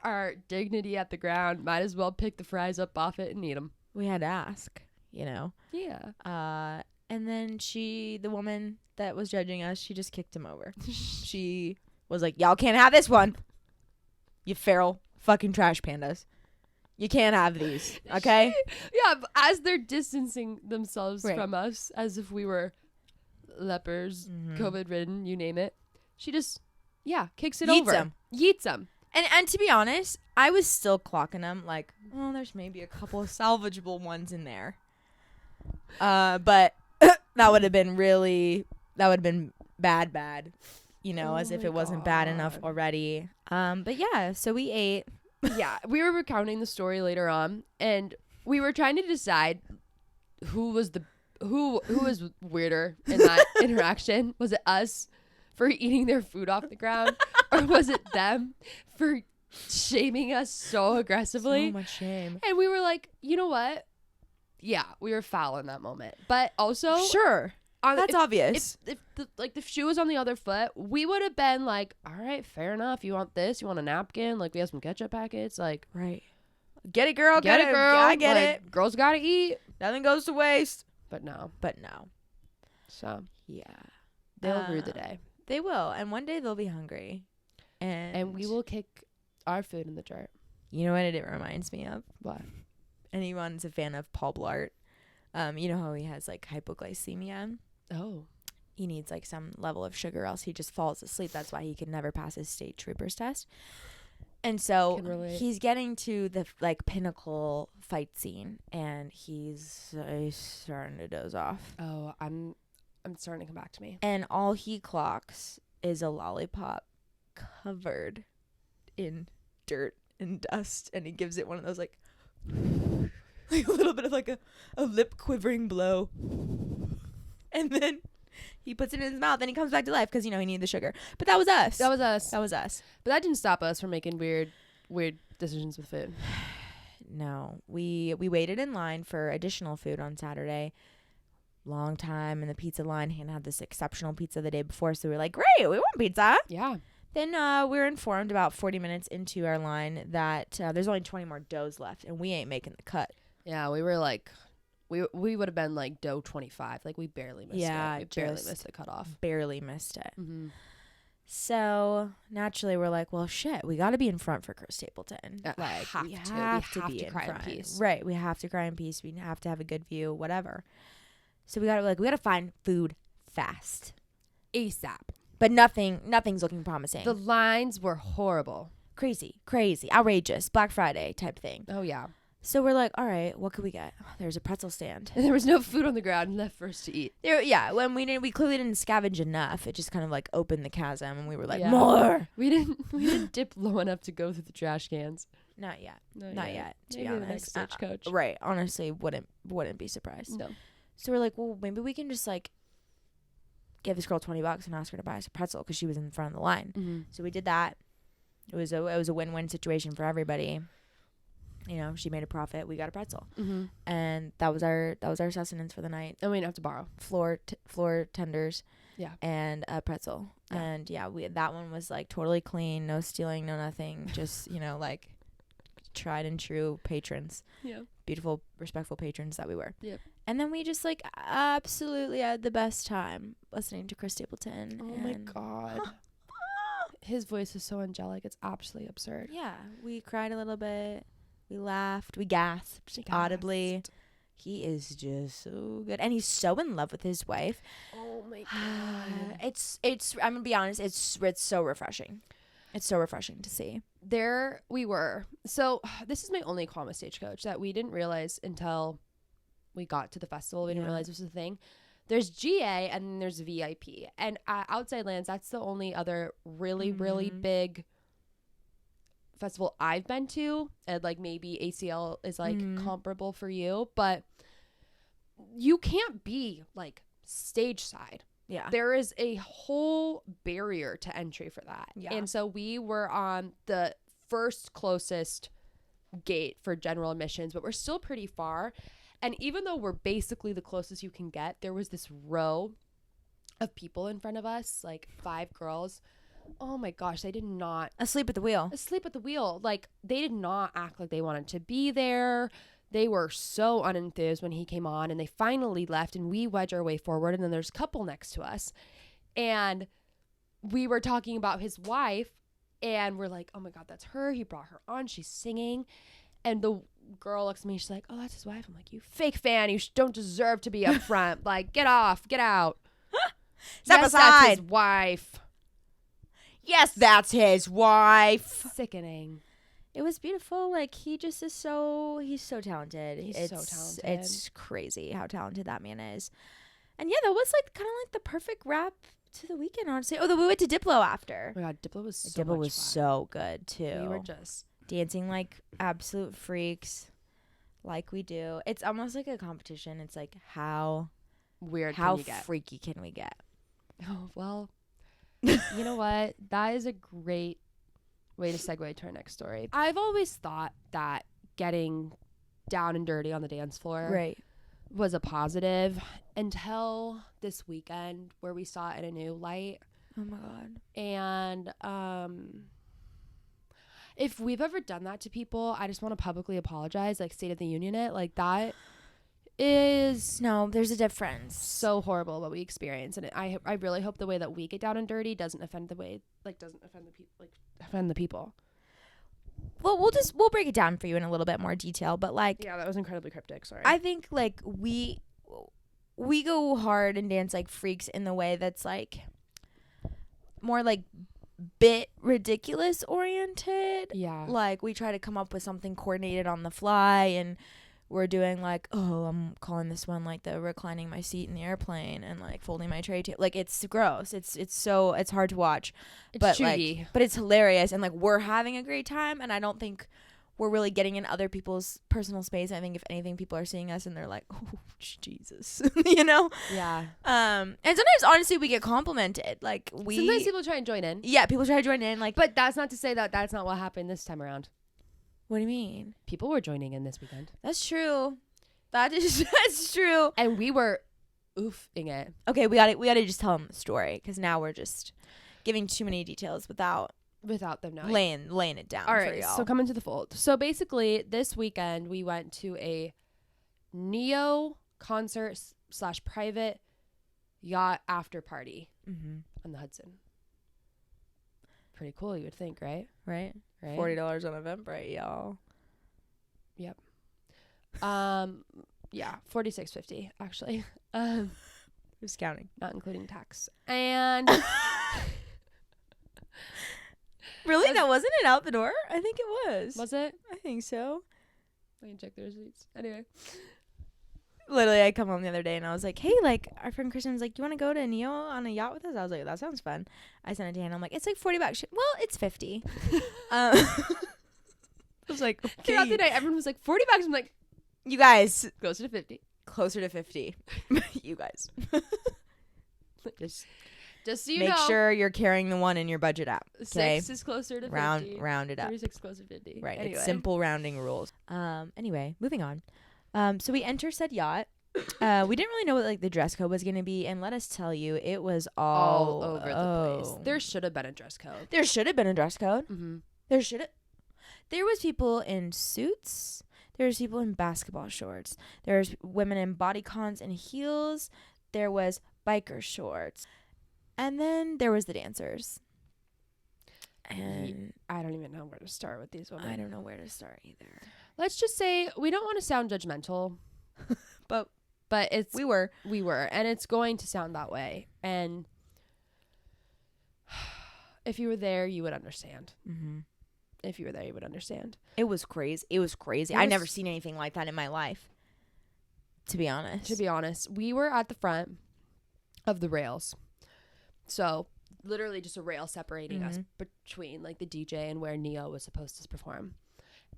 our dignity at the ground. Might as well pick the fries up off it and eat them. We had to ask, you know. Yeah. And then the woman that was judging us, she just kicked him over. She was like, y'all can't have this one. You feral fucking trash pandas. You can't have these, okay? Yeah, as they're distancing themselves from us, as if we were lepers, COVID-ridden, you name it. She just, kicks it over. Yeets them. And to be honest, I was still clocking them like, oh, there's maybe a couple of salvageable ones in there. But that would have been bad, you know, as if it wasn't bad enough already. But yeah, so we ate. Yeah, we were recounting the story later on, and we were trying to decide who was weirder in that interaction. Was it us for eating their food off the ground, or was it them for shaming us so aggressively? So much shame. And we were like, you know what? Yeah, we were foul in that moment, but also sure. That's obvious. If the shoe was on the other foot, we would have been like, all right, fair enough. You want this? You want a napkin? Like, we have some ketchup packets. Like, right. Get it, girl. Get it, girl. I get like, it. Girls got to eat. Nothing goes to waste. But no. So, yeah. They'll rue the day. They will. And one day they'll be hungry. And we will kick our food in the dirt. You know what it reminds me of? What? Anyone's a fan of Paul Blart. You know how he has, like, hypoglycemia? Oh. He needs like some level of sugar, else he just falls asleep. That's why he can never pass his state troopers test. And so he's getting to the like pinnacle fight scene, and he's starting to doze off. Oh, I'm starting to come back to me. And all he clocks is a lollipop covered in dirt and dust, and he gives it one of those like like a little bit of like a lip quivering blow. And then he puts it in his mouth and he comes back to life because, you know, he needed the sugar. But that was us. That was us. That was us. But that didn't stop us from making weird decisions with food. No. We waited in line for additional food on Saturday. Long time in the pizza line. He had this exceptional pizza the day before. So we were like, great, we want pizza. Yeah. Then we were informed about 40 minutes into our line that there's only 20 more doughs left and we ain't making the cut. Yeah, we were like, we would have been like dough 25. Like we barely missed it. We barely missed the cutoff. Barely missed it. Mm-hmm. So naturally we're like, well, shit, we got to be in front for Chris Stapleton. Like we have to be in front. Peace. Right. We have to cry in peace. We have to have a good view, whatever. So we got to find food fast. ASAP. But nothing's looking promising. The lines were horrible. Crazy, outrageous, Black Friday type thing. Oh yeah. So we're like, all right, what could we get? Oh, there's a pretzel stand. And there was no food on the ground left for us to eat. When we clearly didn't scavenge enough. It just kind of like opened the chasm, and we were like, yeah. More. We didn't dip low enough to go through the trash cans. Not yet. Not yet. To Maybe be honest, the next stagecoach. Right. Honestly, wouldn't be surprised. No. So we're like, well, maybe we can just like give this girl $20 and ask her to buy us a pretzel because she was in front of the line. Mm-hmm. So we did that. It was a win-win situation for everybody. You know, she made a profit. We got a pretzel, and that was our sustenance for the night. And we didn't have to borrow floor tenders, yeah, and a pretzel, and that one was like totally clean, no stealing, no nothing, just like tried and true patrons, beautiful, respectful patrons that we were. Yep. And then we just like absolutely had the best time listening to Chris Stapleton. Oh my god. His voice is so angelic. It's absolutely absurd. Yeah, we cried a little bit. We laughed. We gasped audibly. He is just so good. And he's so in love with his wife. Oh, my God. I'm going to be honest. It's so refreshing. It's so refreshing to see. There we were. So this is my only qualm with Stagecoach that we didn't realize until we got to the festival. We didn't realize this was a thing. There's GA and then there's VIP. And Outside Lands, that's the only other really, really big festival I've been to. And like maybe ACL is like comparable for you. But you can't be like stage side. Yeah. There is a whole barrier to entry for that. Yeah. And so we were on the first closest gate for general admissions, but we're still pretty far. And even though we're basically the closest you can get, there was this row of people in front of us, like 5 girls. Oh my gosh, they did not. Asleep at the wheel. Like, they did not act like they wanted to be there. They were so unenthused when he came on, and they finally left, and we wedge our way forward, and then there's a couple next to us. And we were talking about his wife, and we're like, oh my God, that's her. He brought her on. She's singing. And the girl looks at me. She's like, oh, that's his wife. I'm like, you fake fan. You don't deserve to be up front. Like, get off. Get out. Step yes, aside. That's his wife. Yes, that's his wife. Sickening. It was beautiful. Like, he just is he's so talented. He's so talented. It's crazy how talented that man is. And yeah, that was like kind of like the perfect wrap to the weekend, honestly. Oh, we went to Diplo after. Oh my God, Diplo was so much fun. So good too. We were just dancing like absolute freaks, like we do. It's almost like a competition. It's like how weird, how can you get? Freaky can we get? Oh well, you know what? That is a great way to segue to our next story. I've always thought that getting down and dirty on the dance floor was a positive until this weekend where we saw it in a new light. Oh my God. And if we've ever done that to people, I just want to publicly apologize, like State of the Union it. Like, that is there's a difference. So horrible what we experience, and I really hope the way that we get down and dirty doesn't offend the people. Well, we'll break it down for you in a little bit more detail, but like, yeah, that was incredibly cryptic. Sorry. I think like we go hard and dance like freaks in the way that's like more like bit ridiculous oriented. Yeah. Like, we try to come up with something coordinated on the fly, and we're doing like, oh, I'm calling this one like the reclining my seat in the airplane and like folding my tray table. Like, it's gross. It's hard to watch. But chewy. But it's hilarious, and like, we're having a great time, and I don't think we're really getting in other people's personal space. I think if anything, people are seeing us and they're like, oh, Jesus, you know? Yeah. And sometimes, honestly, we get complimented. Like, sometimes people try and join in. Yeah, people try to join in. Like, but that's not to say that that's not what happened this time around. What do you mean? People were joining in this weekend. That's true. That's true. And we were oofing it. Okay, we gotta just tell them the story, because now we're just giving too many details without them knowing. Laying it down. All for right, y'all. so come into the fold. So basically, this weekend we went to a Neo concert / private yacht after party on the Hudson. Pretty cool, you would think, right? Right. $40 on Eventbrite, y'all. Yep. Yeah, $46.50 actually. Who's counting? Not including tax. And really, that wasn't it out the door? I think it was. Was it? I think so. I can check the receipts. Anyway. Literally, I come home the other day and I was like, hey, like, our friend Kristen was like, you want to go to Neo on a yacht with us? I was like, that sounds fun. I sent it to Hannah. I'm like, it's like $40. Well, it's 50. I was like, okay. Throughout the night, everyone was like, $40. I'm like, you guys. closer to 50. Closer to 50. You guys. Just so you Make know. sure you're carrying the one in your budget app. Okay? 6 is closer to 50. Round it up. 36 closer to 50. Right. Anyway. It's simple rounding rules. Anyway, moving on. So we enter said yacht. We didn't really know what like the dress code was going to be, and let us tell you, it was all over the place. There should have been a dress code. There should have been a dress code. Mm-hmm. There was people in suits. There was people in basketball shorts. There was women in bodycons and heels. There was biker shorts, and then there was the dancers. And I don't even know where to start with these women. I don't know where to start either. Let's just say we don't want to sound judgmental, but it's we were, and it's going to sound that way. And if you were there, you would understand. Mm-hmm. If you were there, you would understand. It was crazy. I've never seen anything like that in my life. To be honest, we were at the front of the rails, so literally just a rail separating us between like the DJ and where Neo was supposed to perform.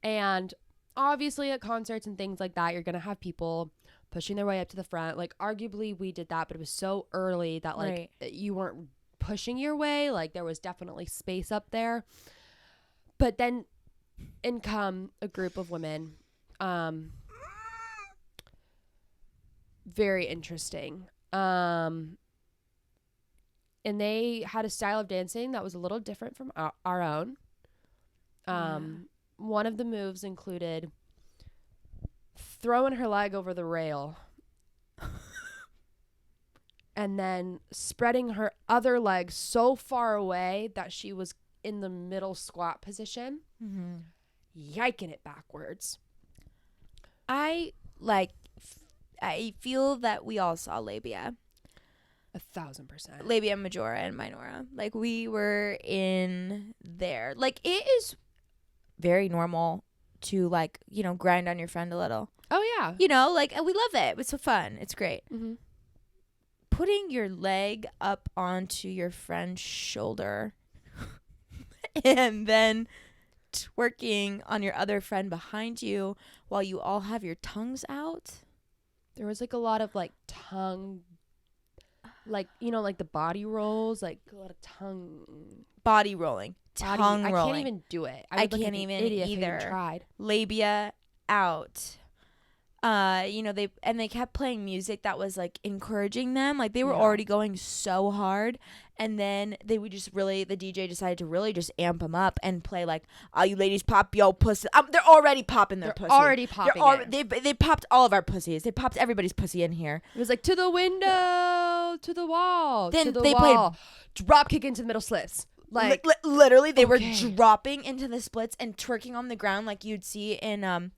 And obviously at concerts and things like that, you're gonna have people pushing their way up to the front. Like arguably we did that, but it was so early that like you weren't pushing your way. Like there was definitely space up there. But then in come a group of women, very interesting. And they had a style of dancing that was a little different from our own. One of the moves included throwing her leg over the rail and then spreading her other leg so far away that she was in the middle squat position, yiking it backwards. I feel that we all saw labia. 1,000%. Labia majora and minora. Like we were in there. Like it is very normal to like, you know, grind on your friend a little. Oh yeah. You know, like we love it. It's so fun. It's great. Mm-hmm. Putting your leg up onto your friend's shoulder and then twerking on your other friend behind you while you all have your tongues out. There was like a lot of like tongue, like, you know, like the body rolls, like a lot of tongue. Body rolling. Tongue rolling. I can't even do it. I can't even either. Tried. Labia out. You know, they kept playing music that was like encouraging them. Like they were already going so hard, and then the DJ decided to really just amp them up and play like, "All you ladies pop yo pussy." They're already popping their pussy. Already popping. They popped all of our pussies. They popped everybody's pussy in here. It was like to the window, to the wall, then to the they wall. Drop kick into the middle splits. Like literally, they were dropping into the splits and twerking on the ground like you'd see in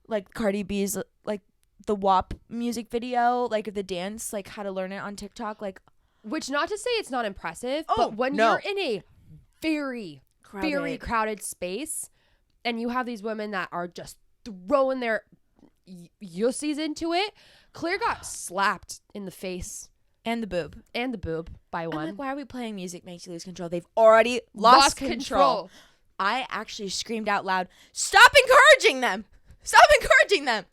like Cardi B's like the WAP music video, like the dance, like how to learn it on TikTok, like. Which, not to say it's not impressive, but when you're in a very crowded space and you have these women that are just throwing their yussies into it, Claire got slapped in the face. And the boob by one. I'm like, why are we playing music makes you lose control? They've already lost control. I actually screamed out loud, "Stop encouraging them! Stop encouraging them!"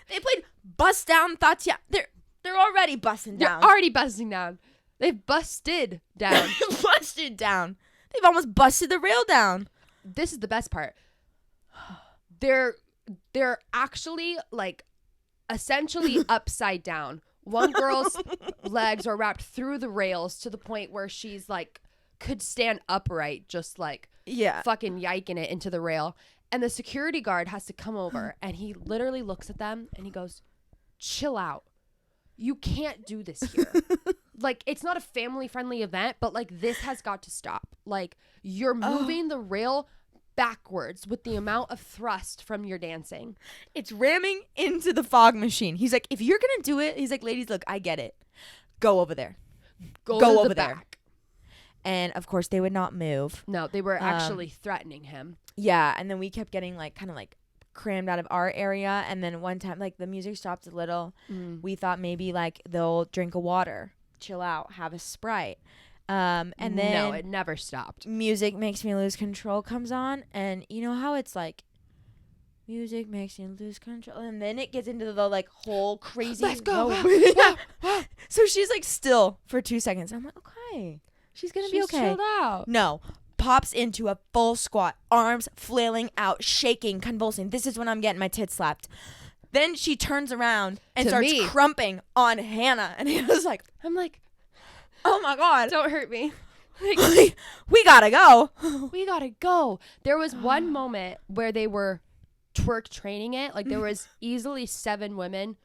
They played Bust Down Tatiana. They're already busting down. They're already busting down. They've busted down. Busted down. They've almost busted the rail down. This is the best part. They're actually like essentially upside down. One girl's legs are wrapped through the rails to the point where she's like could stand upright, just like fucking yiking it into the rail. And the security guard has to come over and he literally looks at them and he goes, "Chill out. You can't do this here." Like, it's not a family friendly event, but like this has got to stop. Like, you're moving the rail backwards with the amount of thrust from your dancing. It's ramming into the fog machine. He's like, if you're gonna do it, he's like, ladies, look, I get it. Go over there. Go over there. Back. And of course they would not move. No, they were actually threatening him. Yeah, and then we kept getting like kind of like crammed out of our area, and then one time like the music stopped a little. We thought maybe like they'll drink a water, chill out, have a Sprite. And then no, it never stopped. Music Makes Me Lose Control comes on, and you know how it's like music makes me lose control, and then it gets into the like whole crazy let's go. So she's like still for 2 seconds. I'm like, okay, she's gonna be okay. Chilled out. No, pops into a full squat, arms flailing out, shaking, convulsing. This is when I'm getting my tits slapped. Then she turns around and starts crumping on Hannah, and Hannah's like, I'm like, oh my god, don't hurt me. Like, we gotta go. We gotta go. There was one moment where they were twerk training it. Like, there was easily 7 women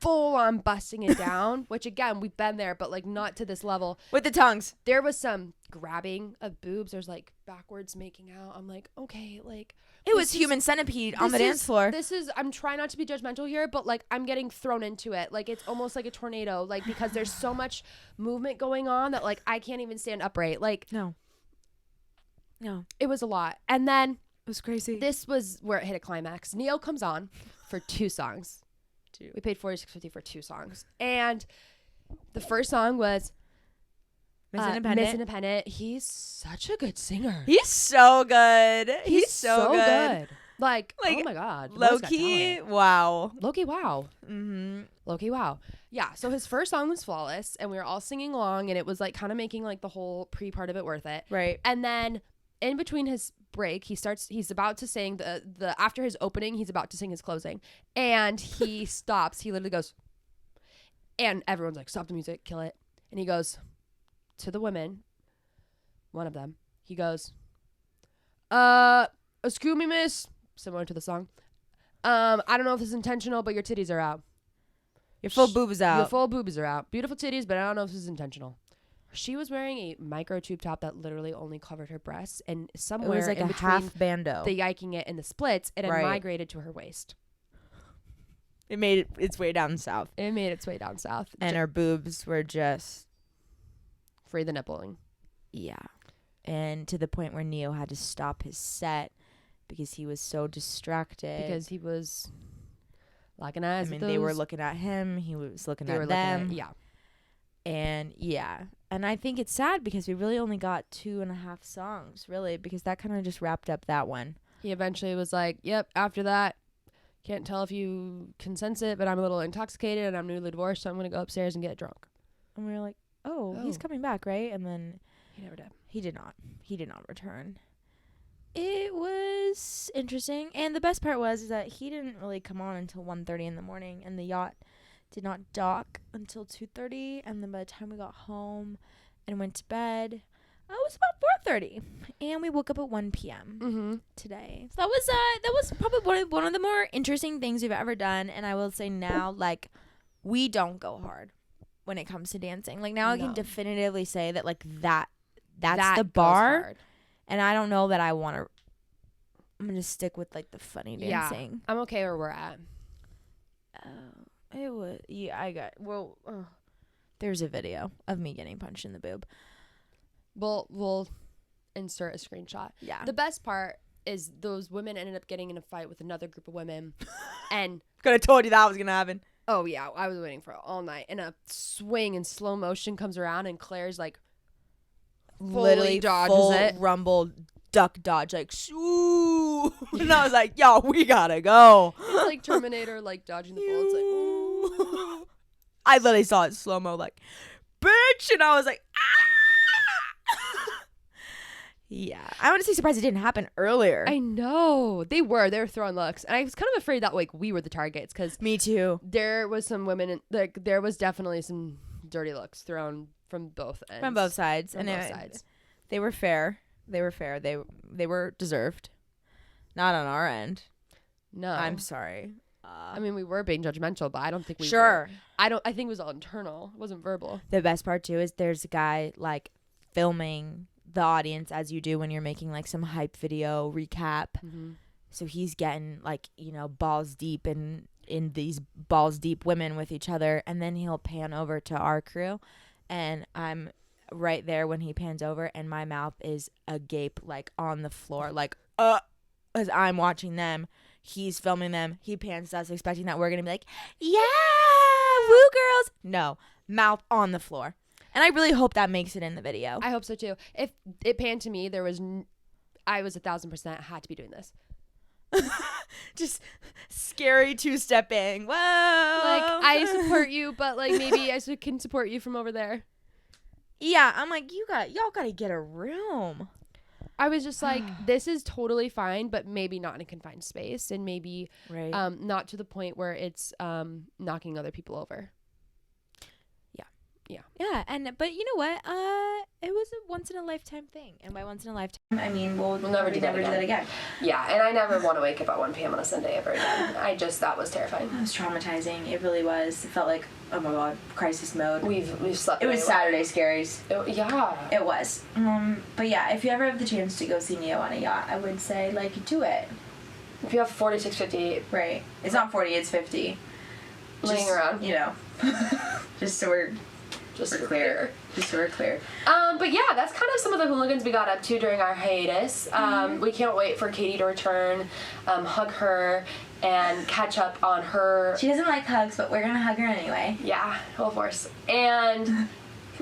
full on busting it down, which again, we've been there, but like not to this level. With the tongues. There was some grabbing of boobs. There's like backwards making out. I'm like, okay, like it was human centipede on the dance floor. I'm trying not to be judgmental here, but like I'm getting thrown into it. Like it's almost like a tornado, like because there's so much movement going on that like I can't even stand upright. Like no, it was a lot. And then it was crazy. This was where it hit a climax. Neo comes on for 2 songs. We paid $46.50 for 2 songs, and the first song was Miss Independent. He's such a good singer. He's so good. He's so good. Like, oh my god, low key, wow. Low key, wow. Low key, wow. Yeah. So his first song was flawless, and we were all singing along, and it was like kind of making like the whole pre-part of it worth it. Right. And then in between his break, he's about to sing the after his opening, he's about to sing his closing, and he stops. He literally goes, and everyone's like, stop the music, kill it. And he goes to the women, one of them, he goes, excuse me, miss, similar to the song, I don't know if this is intentional, but your titties are out. Your full boobs out. Your full boobs are out. Beautiful titties, but I don't know if this is intentional. She was wearing a micro tube top that literally only covered her breasts, and somewhere it was like in a between half bando, the yiking it and the splits, it had migrated to her waist. It made its way down south. And her boobs were just free the nippling. Yeah. And to the point where Neo had to stop his set because he was so distracted. Because he was locking eyes with those. They were looking at him. He was looking at them. Yeah. And yeah. And I think it's sad because we really only got 2.5 songs, really, because that kind of just wrapped up that one. He eventually was like, yep, after that, can't tell if you can sense it, but I'm a little intoxicated and I'm newly divorced, so I'm going to go upstairs and get drunk. And we were like, oh, he's coming back, right? And then he never did. He did not return. It was interesting. And the best part was that he didn't really come on until 1:30 in the morning, and the yacht did not dock until 2:30. And then by the time we got home and went to bed, it was about 4:30, and we woke up at 1 p.m. Today. So that was probably one of the more interesting things we've ever done. And I will say now, like, we don't go hard when it comes to dancing. Like, now I can definitively say that, like, that's the bar. And I don't know that I want to. I'm gonna stick with like the funny dancing. Yeah, I'm okay where we're at. It was there's a video of me getting punched in the boob. We'll insert a screenshot. Yeah. The best part is those women ended up getting in a fight with another group of women, and could have told you that was gonna happen. Oh yeah, I was waiting for it all night. And a swing in slow motion comes around, and Claire's like, literally dodges it, rumble duck dodge, like, shoo. And I was like, yo, we gotta go. It's like Terminator, like dodging the bullets. Like, ooh. I literally saw it slow-mo, like, bitch. And I was like, ah. Yeah. I'm honestly surprised it didn't happen earlier. I know. They were throwing looks. And I was kind of afraid that like we were the targets because me too. There was some women, like there was definitely some dirty looks thrown from both ends. From both sides. From both sides. They were fair. They were deserved. Not on our end. No. I'm sorry. I mean, we were being judgmental, but I don't think we were. I think it was all internal. It wasn't verbal. The best part too is there's a guy like filming the audience as you do when you're making like some hype video recap. Mm-hmm. So he's getting like, you know, balls deep in these balls deep women with each other, and then he'll pan over to our crew, and I'm right there when he pans over, and my mouth is agape, like on the floor, like as I'm watching them. He's filming them. He pans to us, expecting that we're gonna be like, yeah, woo girls. No, mouth on the floor. And I really hope that makes it in the video. I hope so too. If it panned to me, I was 1,000% had to be doing this. Just scary two-stepping. Whoa. Like, I support you, but like maybe I can support you from over there. Yeah, I'm like, y'all gotta get a room. I was just like, this is totally fine, but maybe not in a confined space, and maybe not to the point where it's knocking other people over. Yeah, but you know what? It was a once in a lifetime thing, and by once in a lifetime, I mean we'll never do that again. Yeah, and I never want to wake up at 1 p.m. on a Sunday ever again. That was terrifying. It was traumatizing. It really was. It felt like, oh my god, crisis mode. We've slept. It was Saturday scaries. Yeah, it was. But yeah, if you ever have the chance to go see Neo on a yacht, I would say like do it. If you have 46.58, right? It's not 40, it's 50. Laying around, you know, just so we're clear. But yeah, that's kind of some of the hooligans we got up to during our hiatus. We can't wait for Katie to return, hug her, and catch up on her. She doesn't like hugs, but we're gonna hug her anyway. Yeah, full force. And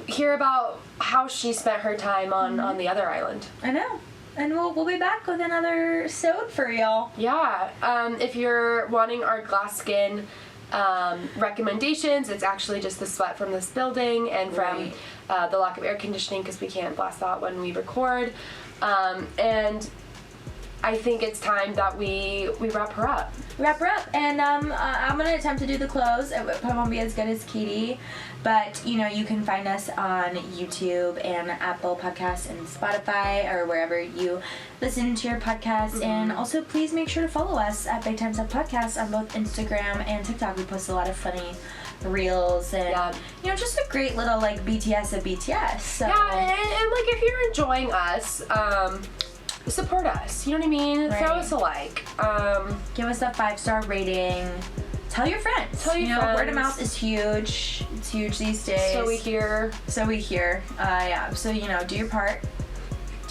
hear about how she spent her time on the other island. I know. And we'll be back with another sode for y'all. Yeah. If you're wanting our glass skin recommendations, it's actually just the sweat from this building and from the lack of air conditioning because we can't blast out when we record, and I think it's time that we wrap her up, and I'm gonna attempt to do the close. It probably won't be as good as Katie, but you know, you can find us on YouTube and Apple Podcasts and Spotify or wherever you listen to your podcasts. And also please make sure to follow us at Big Time Stuff Podcast on both Instagram and TikTok. We post a lot of funny reels and you know, just a great little like BTS of BTS. So and like if you're enjoying us, support us, you know what I mean? Throw us a like, give us a 5-star rating. Tell your friends. Word of mouth is huge. It's huge these days. So we hear. Yeah. So, you know, do your part.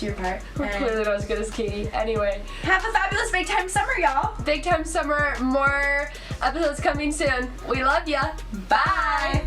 We're clearly not as good as Katie. Anyway. Have a fabulous Big Time Summer, y'all. Big Time Summer. More episodes coming soon. We love ya. Bye.